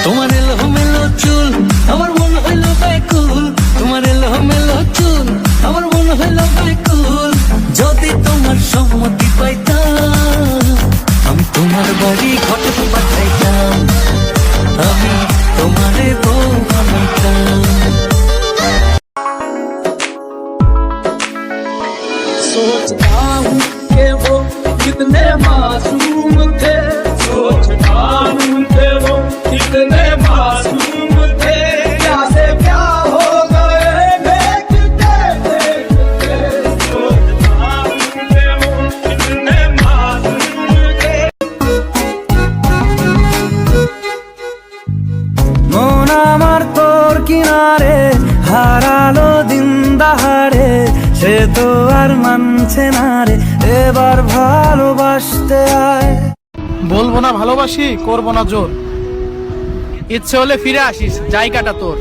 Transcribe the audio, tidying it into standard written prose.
তোমার এলোমেলো চুল আমার মন হইল ব্যাকুল, তোমার এলোমেলো চুল আমার মন হইল ব্যাকুল। যদি তোমার সম্মতি পাইতাম আমি তোমার বাড়ি ঘটক পাঠাইতাম, আমি তোমারে বউ বানাইতাম। सोचता हूँ कि वो कितने मासूम थे, सोचता हूँ कि वो कितने मासूम थे। क्या से क्या हो गए देखते देखते, सोचता हूँ कि वो कितने मासूम थे। মন আমার তোর কিনারে হারালো দিন দাহাড়ে, সে তো আর মানছে না রে, এবার ভালোবাসতে আয়। বলবো না ভালোবাসি, করবো না জোর, ইচ্ছে হলে ফিরে আসিস, জায়গাটা তোর।